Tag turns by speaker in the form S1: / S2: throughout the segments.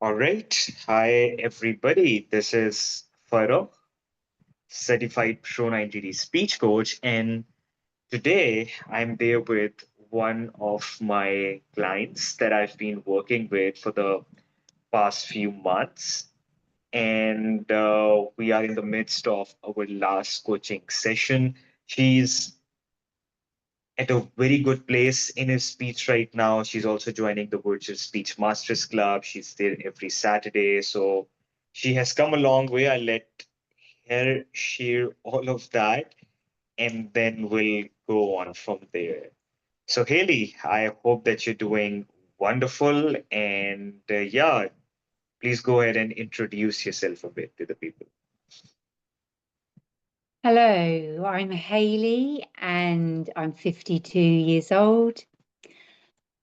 S1: All right. Hi, everybody. This is Farah, certified Pro90d speech coach. And today I'm there with one of my clients that I've been working with for the past few months. And we are in the midst of our last coaching session. She's at a very good place in his speech right now. She's also joining the Virtual Speech Masters Club. She's there every Saturday. So she has come a long way. I'll let her share all of that and then we'll go on from there. So, Haley, I hope that you're doing wonderful. And yeah, please go ahead and introduce yourself a bit to the people.
S2: Hello, I'm Hayley and I'm 52 years old.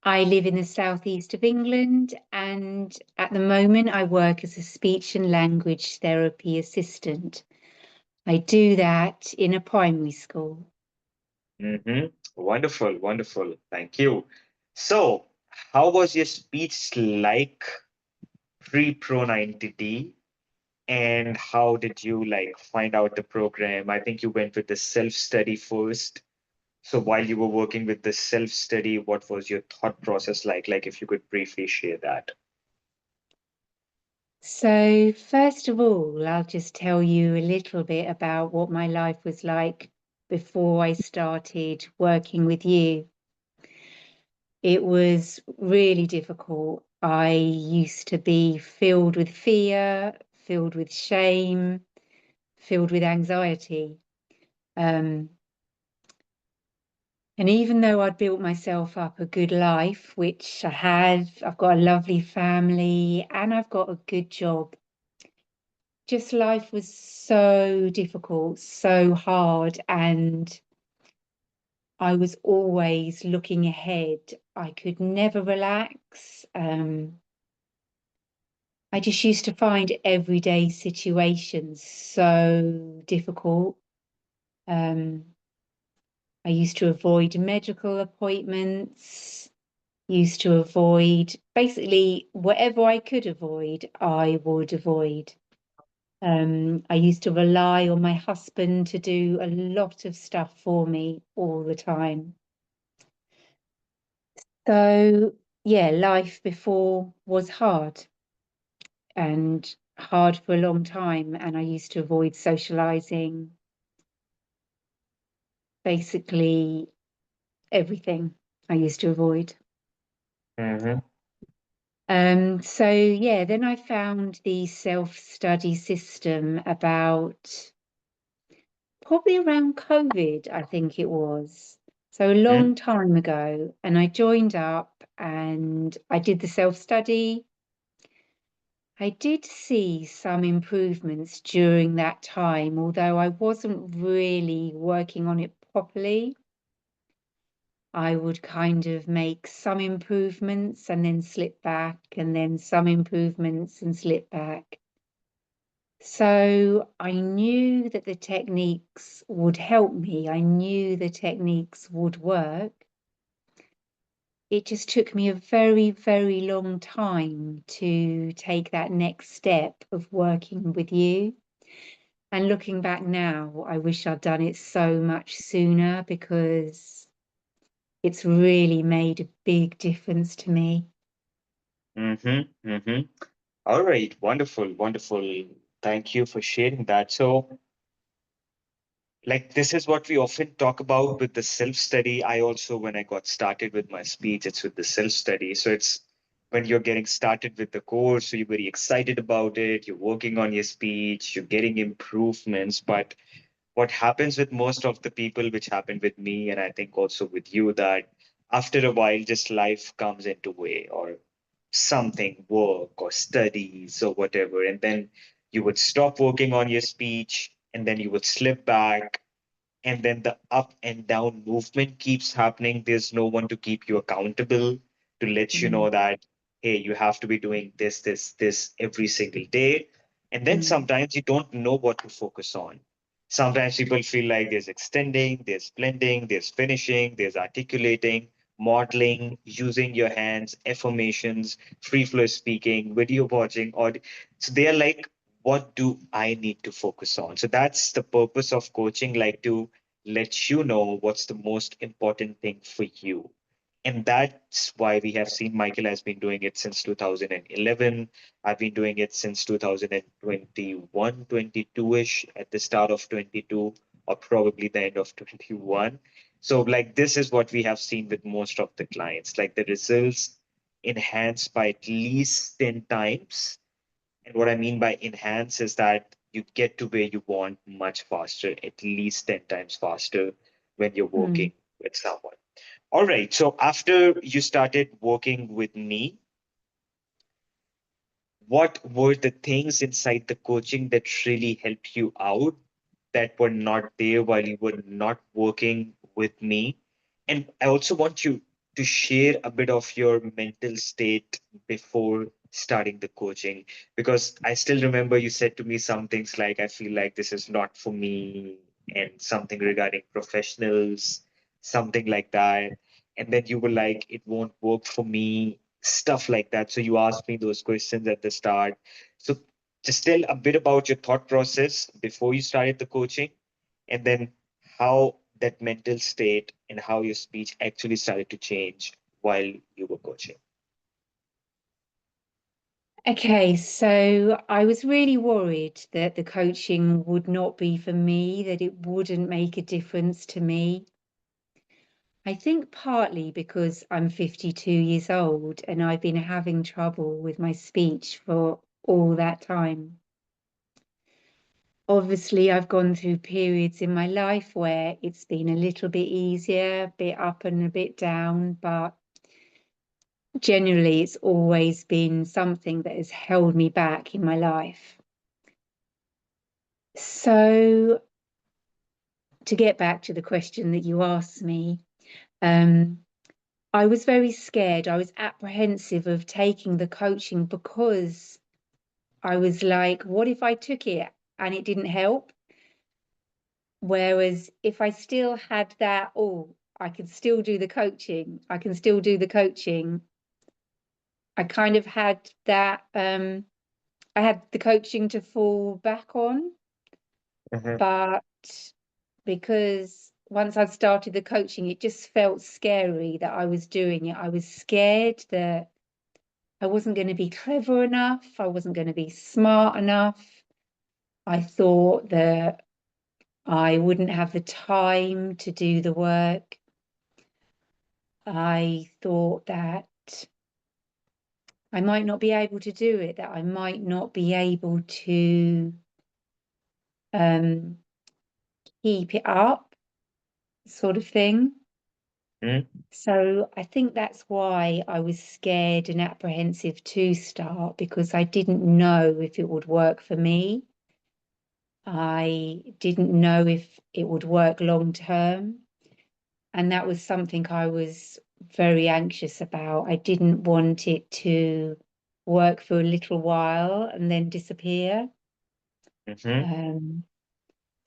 S2: I live in the southeast of England and at the moment I work as a speech and language therapy assistant. I do that in a primary school.
S1: Wonderful, wonderful. Thank you. So, how was your speech like pre-Pro 90D? And how did you like find out the program? I think you went with the self-study first. So while you were working with the self-study, what was your thought process like? Like if you could briefly share that.
S2: So first of all, I'll just tell you a little bit about what my life was like before I started working with you. It was really difficult. I used to be filled with fear, filled with shame, filled with anxiety. And even though I'd built myself up a good life, which I had, I've got a lovely family and I've got a good job, just life was so difficult, so hard. And I was always looking ahead. I could never relax. I just used to find everyday situations so difficult. I used to avoid medical appointments, used to avoid basically whatever I could avoid, I would avoid. I used to rely on my husband to do a lot of stuff for me all the time. So, yeah, life before was hard. And hard for a long time, and I used to avoid socializing, basically everything I used to avoid.
S1: Mm-hmm.
S2: So yeah, then I found the self-study system about probably around COVID, I think it was. So a long time ago, and I joined up and I did the self-study. I did see some improvements during that time, although I wasn't really working on it properly. I would kind of make some improvements and then slip back, and then some improvements and slip back. So I knew that the techniques would help me. I knew the techniques would work. It just took me a very, very long time to take that next step of working with you. And looking back now, I wish I'd done it so much sooner because it's really made a big difference to me.
S1: Mm-hmm. Mm-hmm. All right. Wonderful. Wonderful. Thank you for sharing that. So, like, this is what we often talk about with the self-study. I also, when I got started with my speech, it's with the self-study. So it's when you're getting started with the course, so you're very excited about it, you're working on your speech, you're getting improvements. But what happens with most of the people, which happened with me, and I think also with you, that after a while, just life comes into way or something, work or studies or whatever. And then you would stop working on your speech and then you would slip back. And then the up and down movement keeps happening. There's no one to keep you accountable, to let you know
S2: Mm,
S1: that, hey, you have to be doing this every single day. And then
S2: mm,
S1: sometimes you don't know what to focus on. Sometimes people feel like there's extending, there's blending, there's finishing, there's articulating, modeling, using your hands, affirmations, free flow speaking, video watching, or so they are like, what do I need to focus on? So that's the purpose of coaching, like to let you know what's the most important thing for you. And that's why we have seen Michael has been doing it since 2011. I've been doing it since 2021, 22-ish, at the start of 22, or probably the end of 21. So, like, this is what we have seen with most of the clients, like the results enhanced by at least 10 times. And what I mean by enhance is that you get to where you want much faster, at least 10 times faster when you're
S2: Mm.
S1: working with someone. All right. So after you started working with me, what were the things inside the coaching that really helped you out that were not there while you were not working with me? And I also want you to share a bit of your mental state before starting the coaching, because I still remember you said to me some things like, I feel like this is not for me, and something regarding professionals, something like that. And then you were like, it won't work for me, stuff like that. So you asked me those questions at the start. So just tell a bit about your thought process before you started the coaching, and then how that mental state and how your speech actually started to change while you were coaching.
S2: Okay, so I was really worried that the coaching would not be for me, that it wouldn't make a difference to me. I think partly because I'm 52 years old and I've been having trouble with my speech for all that time. Obviously, I've gone through periods in my life where it's been a little bit easier, a bit up and a bit down, but generally it's always been something that has held me back in my life. So, to get back to the question that you asked me, um, I was very scared. I was apprehensive of taking the coaching because I was like, what if I took it and it didn't help? Whereas if I still had that, oh, I can still do the coaching, I can still do the coaching. I kind of had that, I had the coaching to fall back on,
S1: Mhm,
S2: but because once I started the coaching, it just felt scary that I was doing it. I was scared that I wasn't going to be clever enough, I wasn't going to be smart enough. I thought that I wouldn't have the time to do the work. I thought that I might not be able to do it, that I might not be able to um, keep it up, sort of thing.
S1: mhm,
S2: So I think that's why I was scared and apprehensive to start, because I didn't know if it would work for me. I didn't know if it would work long term. And that was something I was very anxious about. I didn't want it to work for a little while and then disappear.
S1: mhm,
S2: Um,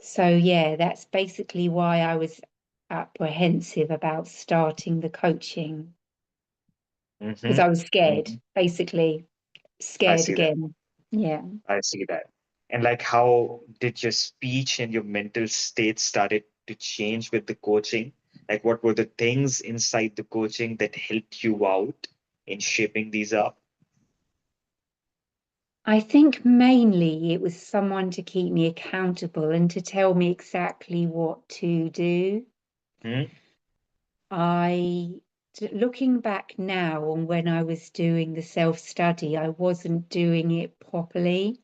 S2: so, yeah, that's basically why I was apprehensive about starting the coaching, because
S1: mhm,
S2: I was scared,
S1: mhm.
S2: basically
S1: I
S2: scared
S1: see that.
S2: again. Yeah.
S1: I see that. And like, how did your speech and your mental state started to change with the coaching? Like, what were the things inside the coaching that helped you out in shaping these up?
S2: I think mainly it was someone to keep me accountable and to tell me exactly what to do.
S1: Hmm.
S2: Looking back now on when I was doing the self-study, I wasn't doing it properly,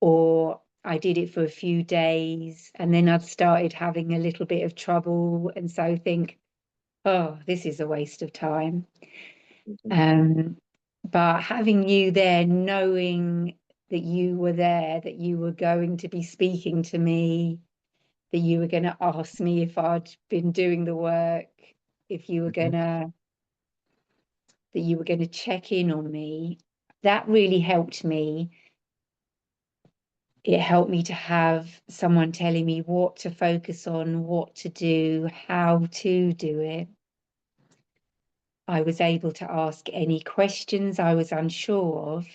S2: or I did it for a few days and then I'd started having a little bit of trouble. And so think, oh, this is a waste of time.
S1: Mhm,
S2: Um, but having you there, knowing that you were there, that you were going to be speaking to me, that you were going to ask me if I'd been doing the work, if you were
S1: mhm,
S2: going to that you were going to check in on me, that really helped me. It helped me to have someone telling me what to focus on, what to do, how to do it. I was able to ask any questions I was unsure of.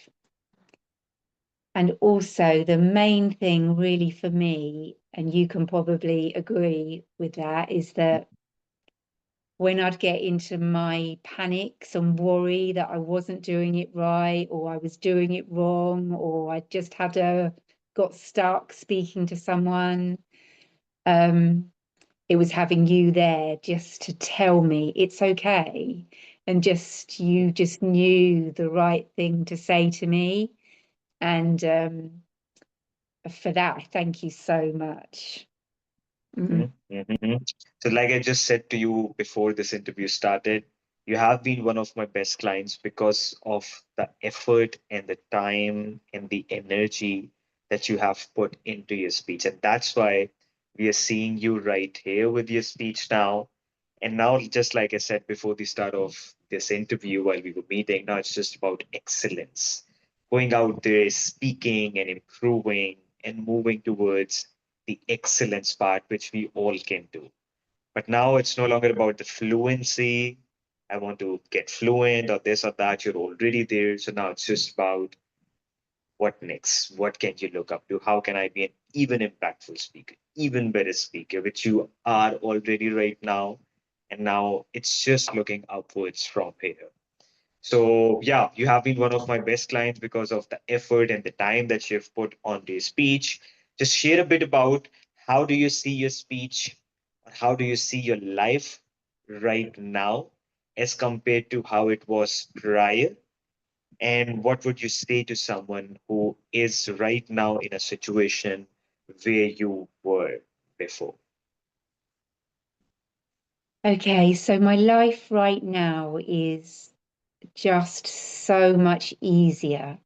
S2: And also, the main thing really for me, and you can probably agree with that, is that when I'd get into my panics and worry that I wasn't doing it right, or I was doing it wrong, or I just got stuck speaking to someone, it was having you there just to tell me it's okay. And you just knew the right thing to say to me. And for that, I thank you so much. Mm.
S1: Mhm. So, like I just said to you before this interview started, you have been one of my best clients because of the effort and the time and the energy that you have put into your speech. And that's why we are seeing you right here with your speech now. And now, just like I said before the start of this interview while we were meeting, now it's just about excellence. Going out there, speaking and improving and moving towards the excellence part, which we all can do. But now it's no longer about the fluency. I want to get fluent or this or that. You're already there. So now it's just about what next? What can you look up to? How can I be an even impactful speaker, even better speaker, which you are already right now. And now it's just looking upwards from here. So yeah, you have been one of my best clients because of the effort and the time that you've put on your speech. Just share a bit about how do you see your speech, or how do you see your life right now as compared to how it was prior, and what would you say to someone who is right now in a situation where you were before?
S2: Okay, so my life right now is just so much easier.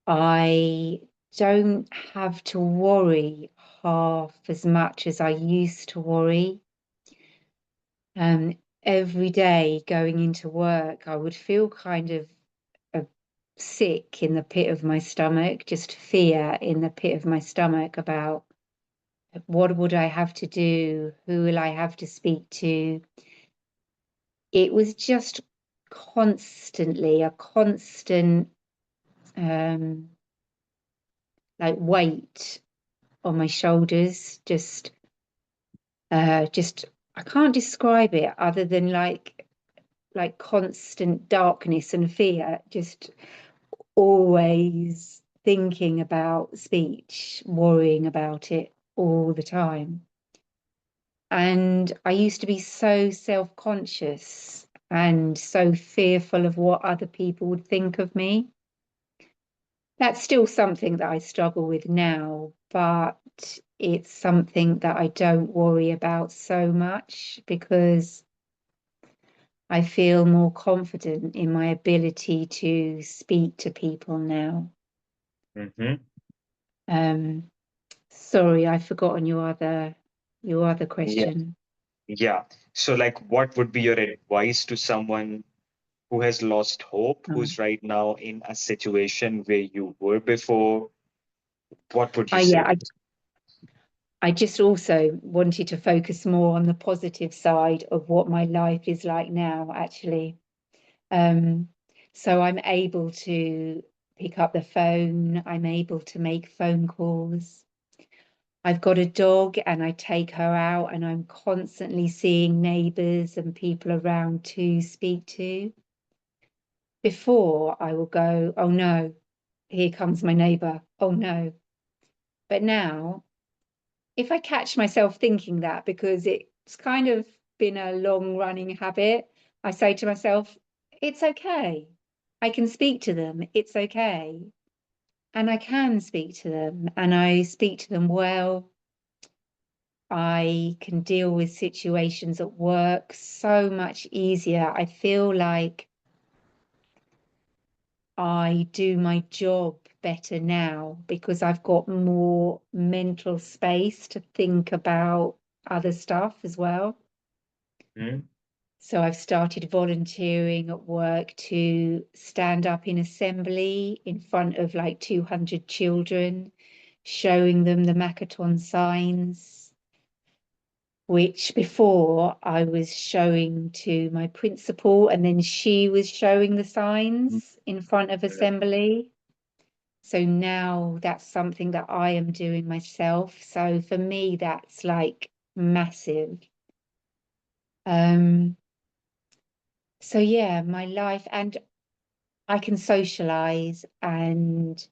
S2: I don't have to worry half as much as I used to worry. Um, every day going into work, I would feel kind of uh, sick in the pit of my stomach, just fear in the pit of my stomach about what would I have to do? Who will I have to speak to? It was just constantly a constant um, like weight on my shoulders. Just I can't describe it other than like constant darkness and fear. Just always thinking about speech, worrying about it all the time. And I used to be so self-conscious and so fearful of what other people would think of me. That's still something that I struggle with now, but it's something that I don't worry about so much because I feel more confident in my ability to speak to people now.
S1: Hmm.
S2: Um, Sorry, I've forgotten your other
S1: Yeah.
S2: question.
S1: Yeah. So, like, what would be your advice to someone who has lost hope,
S2: Oh,
S1: who's right now in a situation where you were before? What would you
S2: yeah,
S1: say?
S2: I just also wanted to focus more on the positive side of what my life is like now, actually. Um, so I'm able to pick up the phone, I'm able to make phone calls. I've got a dog and I take her out, and I'm constantly seeing neighbours and people around to speak to. Before I will go, oh no, here comes my neighbour. Oh no. But now, if I catch myself thinking that, because it's kind of been a long running habit, I say to myself, it's okay. I can speak to them. It's okay. And I can speak to them, and I speak to them well. I can deal with situations at work so much easier. I feel like I do my job better now because I've got more mental space to think about other stuff as well.
S1: Hmm?
S2: So I've started volunteering at work to stand up in assembly in front of like 200 children, showing them the Makaton signs. which before I was showing to my principal, and then she was showing the signs in front of assembly. So now that's something that I am doing myself. So for me, that's like massive. So yeah, my life, and I can socialize. And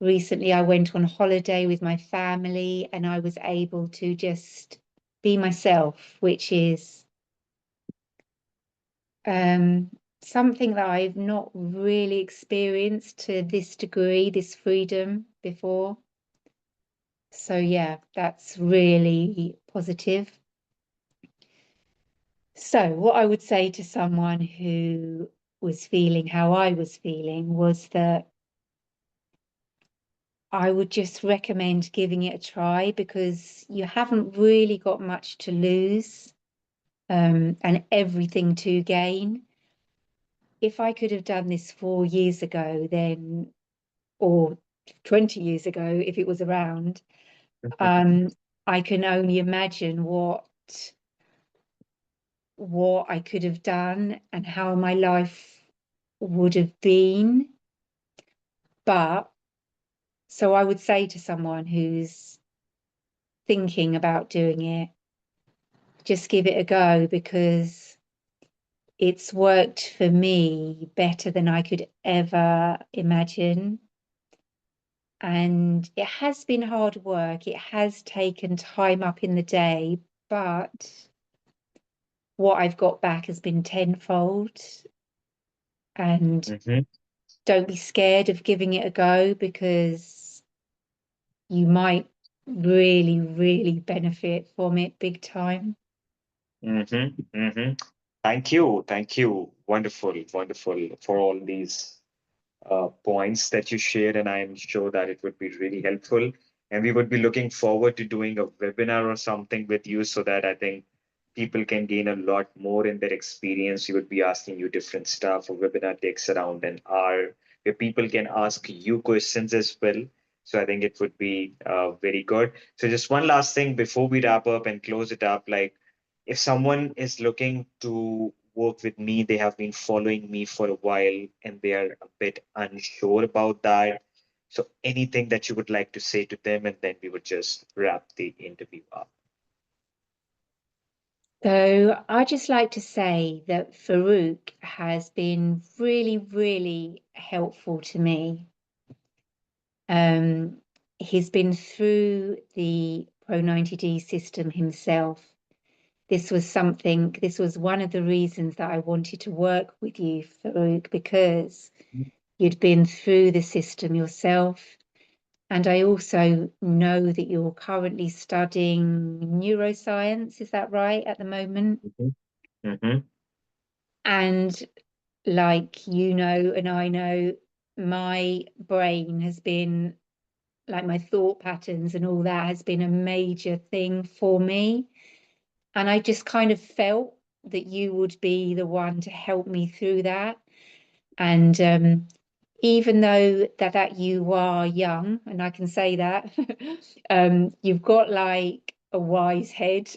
S2: recently I went on holiday with my family and I was able to just be myself, which is something that I've not really experienced to this degree, this freedom before. So yeah, that's really positive. So what I would say to someone who was feeling how I was feeling was that I would just recommend giving it a try, because you haven't really got much to lose, and everything to gain. If I could have done this 4 years ago, then, or 20 years ago, if it was around, I can only imagine what I could have done and how my life would have been. But so I would say to someone who's thinking about doing it, just give it a go, because it's worked for me better than I could ever imagine. And it has been hard work. It has taken time up in the day, but what I've got back has been tenfold. And don't be scared of giving it a go, because you might really, really benefit from it big time.
S1: Thank you. Thank you. Wonderful, wonderful for all these points that you shared, and I'm sure that it would be really helpful. And we would be looking forward to doing a webinar or something with you so that I think people can gain a lot more in their experience. We would be asking you different stuff. A webinar takes around an hour where people can ask you questions as well. So I think it would be very good. So just one last thing before we wrap up and close it up, like if someone is looking to work with me, they have been following me for a while and they are a bit unsure about that. So anything that you would like to say to them, and then we would just wrap the interview up.
S2: So I just like to say that Farouk has been really, really helpful to me. Um, he's been through the Pro90d system himself. This was one of the reasons that I wanted to work with you, Farouk, because you'd been through the system yourself. And I also know that you're currently studying neuroscience, is that right, at the moment?
S1: Mm-hmm.
S2: And like you know, and I know, my brain has been, like my thought patterns and all that has been a major thing for me. And I just kind of felt that you would be the one to help me through that. And even though that you are young, and I can say that, you've got like a wise head,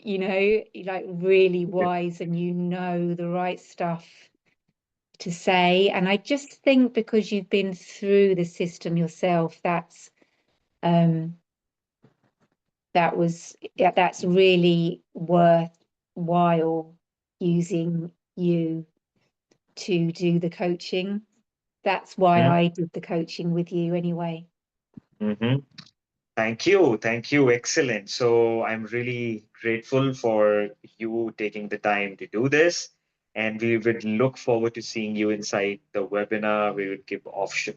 S2: like really wise, and you know the right stuff to say. And I just think because you've been through the system yourself, um that's really worthwhile using you to do the coaching. That's why I did the coaching with you anyway.
S1: Mm-hmm. Thank you. Thank you. Excellent. So I'm really grateful for you taking the time to do this. And we would look forward to seeing you inside the webinar. We would give option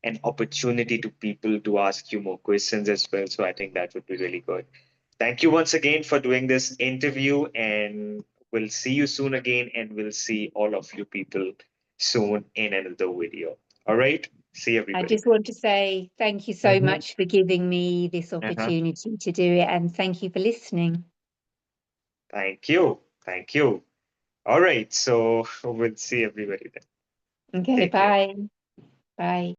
S1: an opportunity to people to ask you more questions as well. So I think that would be really good. Thank you once again for doing this interview, and we'll see you soon again, and we'll see all of you people soon in another video. All right. See
S2: I
S1: everybody.
S2: just want to say thank you so
S1: Mhm.
S2: much for giving me this
S1: Uh-huh.
S2: opportunity to do it, and thank you for listening.
S1: Thank you. Thank you. All right. So we'll see everybody then.
S2: Okay,
S1: Take care.
S2: bye. Bye.